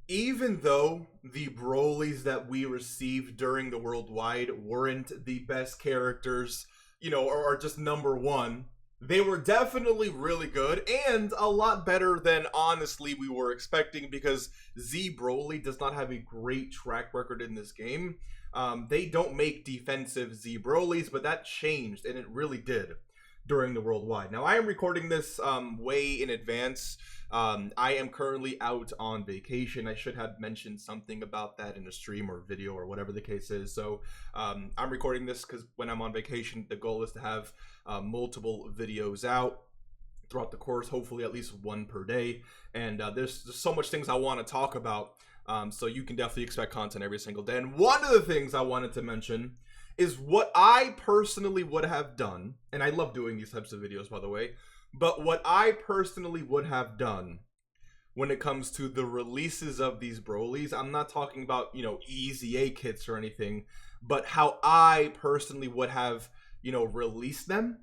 Even though the Brolys that we received during the Worldwide weren't the best characters, or just number one, they were definitely really good and a lot better than honestly we were expecting because Z Broly does not have a great track record in this game. They don't make defensive Z Brolys, but that changed, and it really did during the Worldwide. Now, I am recording this way in advance. I am currently out on vacation. I should have mentioned something about that in a stream or video or whatever the case is. So I'm recording this because when I'm on vacation, the goal is to have multiple videos out throughout the course, hopefully at least one per day. And there's so much things I want to talk about. So you can definitely expect content every single day. And one of the things I wanted to mention is what I personally would have done, and I love doing these types of videos, by the way, but what I personally would have done when it comes to the releases of these Brolys. I'm not talking about, easy A kits or anything, but how I personally would have, released them.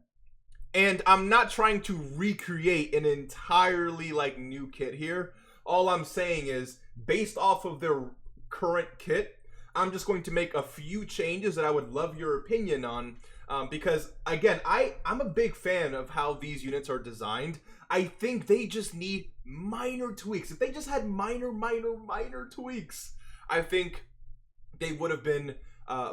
And I'm not trying to recreate an entirely, new kit here. All I'm saying is, based off of their current kit, I'm just going to make a few changes that I would love your opinion on, because again, I'm a big fan of how these units are designed. I think they just need minor tweaks. If they just had minor tweaks, I think they would have been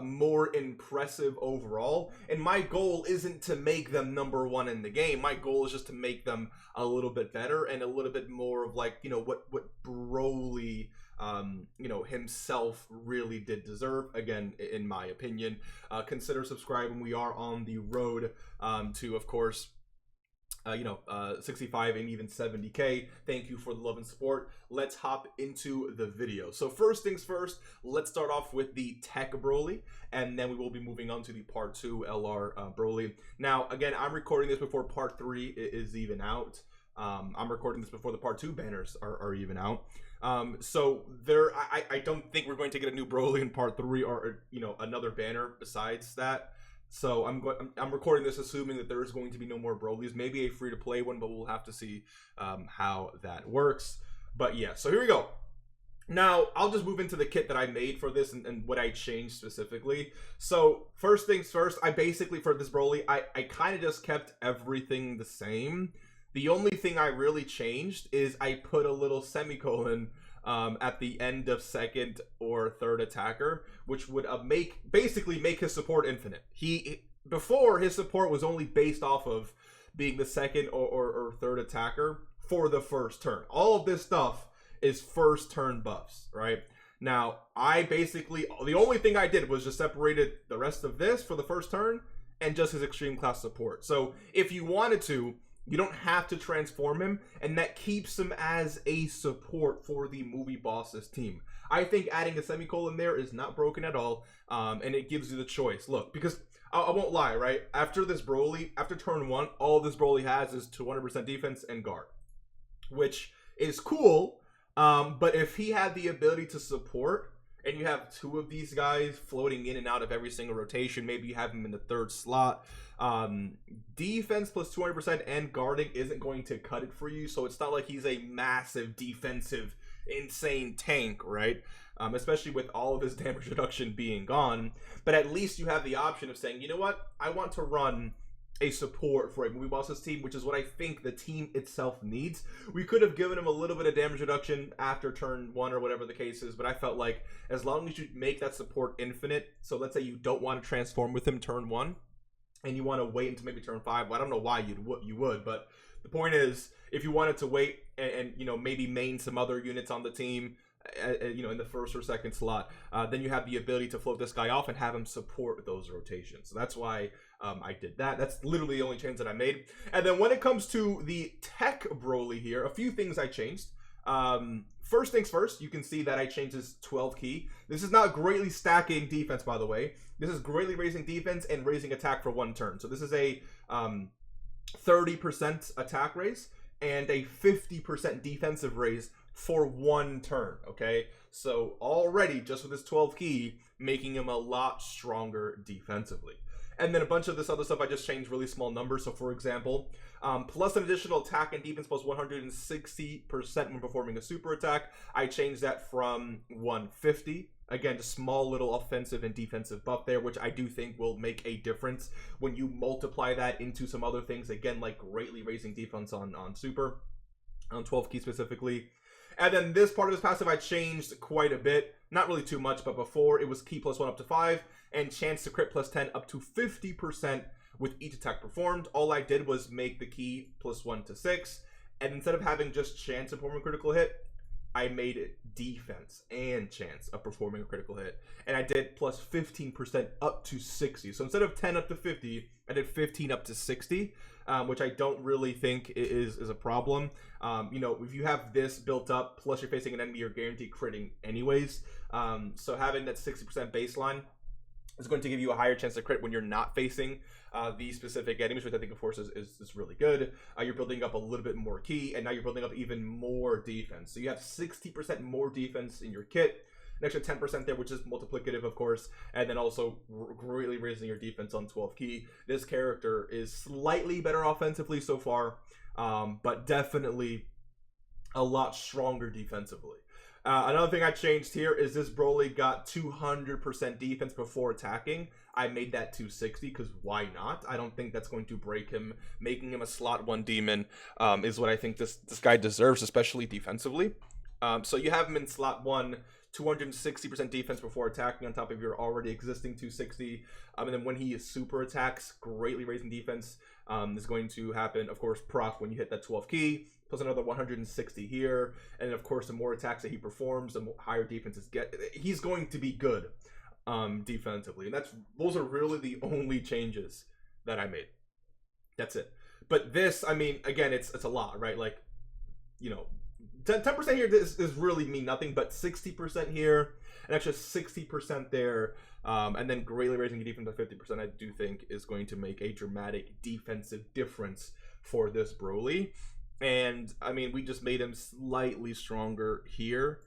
more impressive overall. And my goal isn't to make them number one in the game. My goal is just to make them a little bit better and a little bit more of what Broly himself really did deserve, again, in my opinion. Consider subscribing. We are on the road to, of course, 65 and even 70K. Thank you for the love and support. Let's hop into the video. So first things first, let's start off with the Tech Broly, and then we will be moving on to the Part 2 LR Broly. Now, again, I'm recording this before Part 3 is even out. I'm recording this before the Part 2 banners are even out. So I don't think we're going to get a new Broly in Part 3 or another banner besides that. So I'm recording this assuming that there is going to be no more Brolys, maybe a free-to-play one, but we'll have to see how that works. But yeah, so here we go. Now, I'll just move into the kit that I made for this and what I changed specifically. So first things first, I basically, for this Broly, I kind of just kept everything the same. The only thing I really changed is I put a little semicolon at the end of second or third attacker, which would basically make his support infinite. Before, his support was only based off of being the second or third attacker for the first turn. All of this stuff is first turn buffs, right? Now, the only thing I did was just separated the rest of this for the first turn and just his extreme class support. So if you wanted to, you don't have to transform him, and that keeps him as a support for the movie bosses team. I think adding a semicolon there is not broken at all, and it gives you the choice. Look, because I won't lie, right? After this Broly, after turn 1, all this Broly has is 200% defense and guard, which is cool, but if he had the ability to support, and you have 2 of these guys floating in and out of every single rotation, maybe you have him in the 3rd slot, defense plus 200% and guarding isn't going to cut it for you. So it's not like he's a massive defensive insane tank, right? Especially with all of his damage reduction being gone. But at least you have the option of saying, you know what, I want to run a support for a movie bosses team, which is what I think the team itself needs. We could have given him a little bit of damage reduction after turn 1 or whatever the case is, but I felt like as long as you make that support infinite, so let's say you don't want to transform with him turn 1 and you want to wait until maybe turn 5, well, I don't know why you would, but the point is, if you wanted to wait and maybe main some other units on the team, in the 1st or 2nd slot, then you have the ability to float this guy off and have him support those rotations. So that's why I did that. That's literally the only change that I made. And then when it comes to the Tech Broly here, a few things I changed. First things first, you can see that I changed his 12 key. This is not greatly stacking defense, by the way. This is greatly raising defense and raising attack for 1 turn. So this is a 30% attack raise and a 50% defensive raise for 1 turn, okay? So already, just with this 12 key, making him a lot stronger defensively. And then a bunch of this other stuff I just changed really small numbers. So for example, plus an additional attack and defense plus 160% when performing a super attack. I changed that from 150. Again, just small little offensive and defensive buff there, which I do think will make a difference when you multiply that into some other things. Again, like greatly raising defense on super, on 12 key specifically. And then this part of his passive I changed quite a bit. Not really too much, but before it was key plus 1 up to 5 and chance to crit plus 10 up to 50% with each attack performed. All I did was make the key plus 1 to 6. And instead of having just chance of performing a critical hit, I made it defense and chance of performing a critical hit. And I did plus 15% up to 60. So instead of 10 up to 50, I did 15 up to 60, which I don't really think is a problem. You know, if you have this built up, plus you're facing an enemy, you're guaranteed critting anyways. So having that 60% baseline is going to give you a higher chance to crit when you're not facing these specific enemies, which I think, of course, is really good. You're building up a little bit more key, and now you're building up even more defense. So you have 60% more defense in your kit, an extra 10% there, which is multiplicative, of course, and then also greatly raising your defense on 12 key. This character is slightly better offensively so far, but definitely a lot stronger defensively. Another thing I changed here is this Broly got 200% defense before attacking. I made that 260 because why not? I don't think that's going to break him. Making him a slot 1 demon is what I think this guy deserves, especially defensively. So you have him in slot 1, 260% defense before attacking on top of your already existing 260. And then when he super attacks, greatly raising defense is going to happen, of course, proc when you hit that 12 key. Plus another 160 here, and of course, the more attacks that he performs, the higher defenses get. He's going to be good defensively, and those are really the only changes that I made. That's it. But this, I mean, again, it's a lot, right? Like, you know, 10% here is really mean nothing, but 60% here, an extra 60% there, and then greatly raising your defense by 50%, I do think is going to make a dramatic defensive difference for this Broly. And I mean, we just made him slightly stronger here,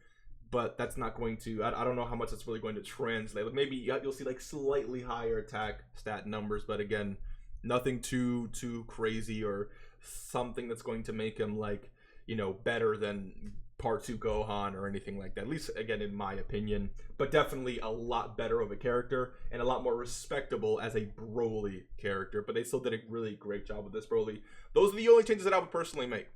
but that's not going to, I don't know how much that's really going to translate. Like maybe you'll see like slightly higher attack stat numbers, but again, nothing too crazy or something that's going to make him like, you know, better than Part 2 Gohan or anything like that. At least, again, in my opinion. But definitely a lot better of a character and a lot more respectable as a Broly character. But they still did a really great job with this Broly. Those are the only changes that I would personally make.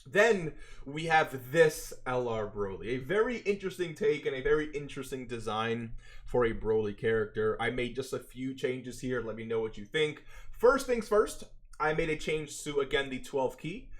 Then we have this LR Broly. A very interesting take and a very interesting design for a Broly character. I made just a few changes here. Let me know what you think. First things first, I made a change to, again, the 12 key.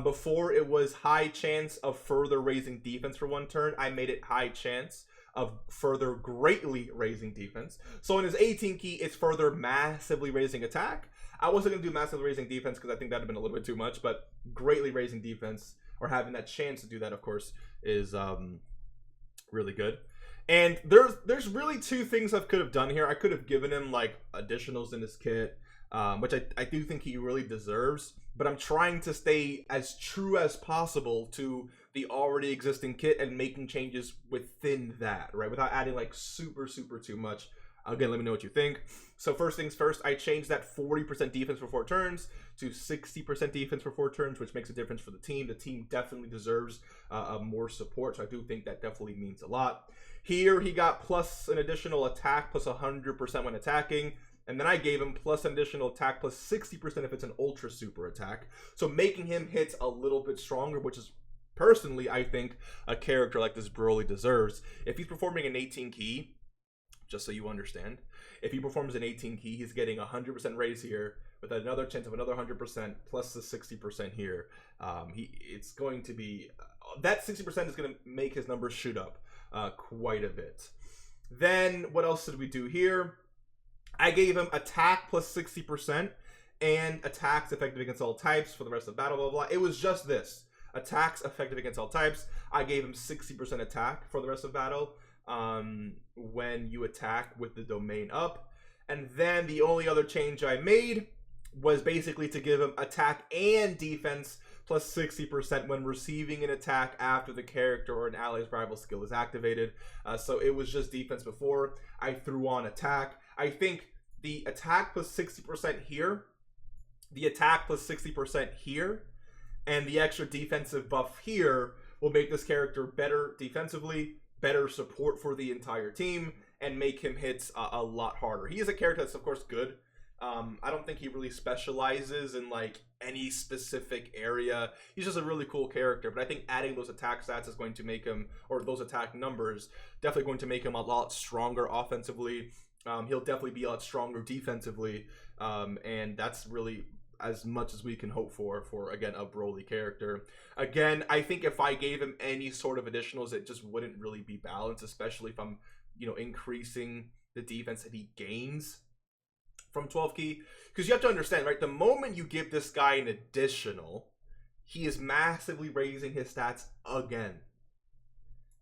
Before it was high chance of further raising defense for 1 turn. I made it high chance of further greatly raising defense. So in his 18 key, it's further massively raising attack. I wasn't going to do massively raising defense because I think that would have been a little bit too much, but greatly raising defense, or having that chance to do that, of course, is really good. And there's really 2 things I could have done here. I could have given him like additionals in his kit, which I do think he really deserves. But I'm trying to stay as true as possible to the already existing kit and making changes within that, right? Without adding like super too much. Again, let me know what you think. So first things first, I changed that 40% defense for 4 turns to 60% defense for 4 turns, which makes a difference for the team. The team definitely deserves more support, so I do think that definitely means a lot. Here, he got plus an additional attack, plus 100% when attacking. And then I gave him plus an additional attack, plus 60% if it's an ultra super attack. So making him hit a little bit stronger, which is personally, I think, a character like this Broly deserves. If he's performing an 18 key, just so you understand, if he performs an 18 key, he's getting 100% raise here with another chance of another 100% plus the 60% here. It's going to be, that 60% is going to make his numbers shoot up quite a bit. Then what else did we do here? I gave him attack plus 60% and attacks effective against all types for the rest of the battle, blah, blah, blah. It was just this. Attacks effective against all types. I gave him 60% attack for the rest of battle when you attack with the domain up. And then the only other change I made was basically to give him attack and defense plus 60% when receiving an attack after the character or an ally's rival skill is activated. So it was just defense before. I threw on attack. I think the attack plus 60% here, the attack plus 60% here, and the extra defensive buff here will make this character better defensively, better support for the entire team, and make him hit a lot harder. He is a character that's, of course, good. I don't think he really specializes in, like, any specific area. He's just a really cool character, but I think adding those attack stats is going to make him, or those attack numbers, definitely going to make him a lot stronger offensively. He'll definitely be a lot stronger defensively, and that's really as much as we can hope for, again, a Broly character. Again, I think if I gave him any sort of additionals, it just wouldn't really be balanced, especially if I'm, you know, increasing the defense that he gains from 12 key. Because you have to understand, right, the moment you give this guy an additional, he is massively raising his stats again.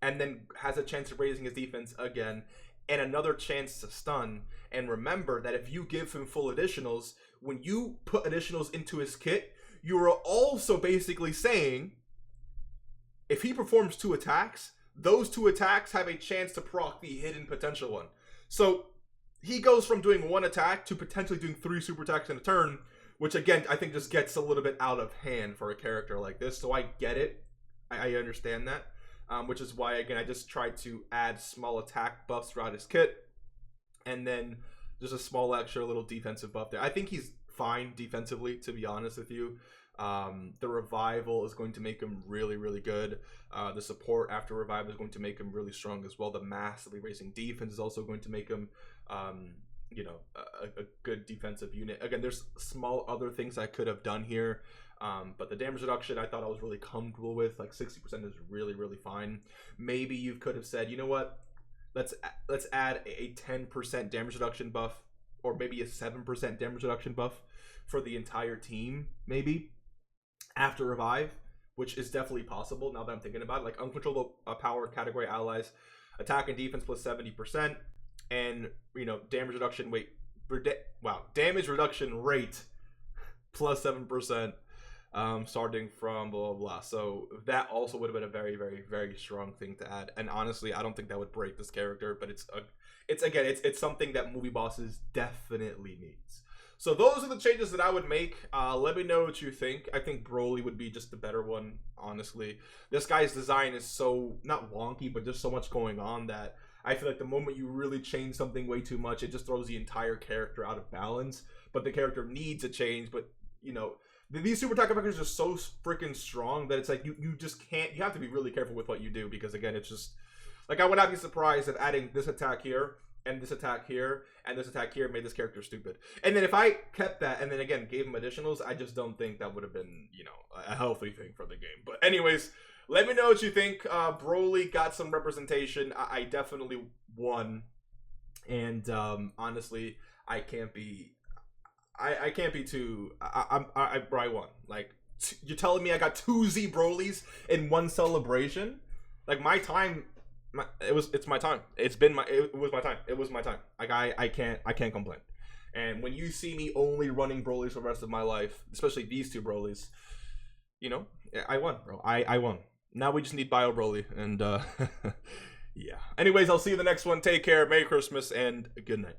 And then has a chance of raising his defense again, and another chance to stun. And remember that if you give him full additionals, when you put additionals into his kit, you are also basically saying, if he performs 2 attacks, those 2 attacks have a chance to proc the hidden potential one. So he goes from doing 1 attack to potentially doing 3 super attacks in a turn, which again, I think just gets a little bit out of hand for a character like this. So I get it. I understand that. Which is why, again, I just tried to add small attack buffs throughout his kit. And then just a small extra little defensive buff there. I think he's fine defensively, to be honest with you. The revival is going to make him really, really good. The support after revival is going to make him really strong as well. The massively raising defense is also going to make him, you know, a good defensive unit. Again, there's small other things I could have done here. But the damage reduction I thought I was really comfortable with. Like 60% is really, really fine. Maybe you could have said, you know what, let's add a 10% damage reduction buff, or maybe a 7% damage reduction buff for the entire team, maybe after revive, which is definitely possible now that I'm thinking about it. Like uncontrollable power category allies, attack and defense plus 70%, and, you know, damage reduction damage reduction rate plus 7%. Starting from blah, blah, blah. So that also would have been a very, very, very strong thing to add. And honestly, I don't think that would break this character, but it's something that movie bosses definitely needs. So those are the changes that I would make. Let me know what you think. I think Broly would be just the better one, honestly. This guy's design is so, not wonky, but just so much going on that I feel like the moment you really change something way too much, it just throws the entire character out of balance. But the character needs a change, but, you know, these super attack effects are so freaking strong that it's like you just can't. You have to be really careful with what you do, because again, it's just like, I would not be surprised if adding this attack here and this attack here and this attack here made this character stupid. And then if I kept that and then again gave him additionals, I just don't think that would have been, you know, a healthy thing for the game. But anyways, let me know what you think. Broly got some representation. I definitely won, and honestly, I can't be too. I won. Like, you're telling me I got 2 Z Brolys in one celebration? Like, my time, it's my time. It was my time. It was my time. Like, I can't complain. And when you see me only running Brolys for the rest of my life, especially these 2 Brolys, you know, I won, bro. I won. Now we just need Bio Broly, and yeah. Anyways, I'll see you in the next one. Take care. Merry Christmas and good night.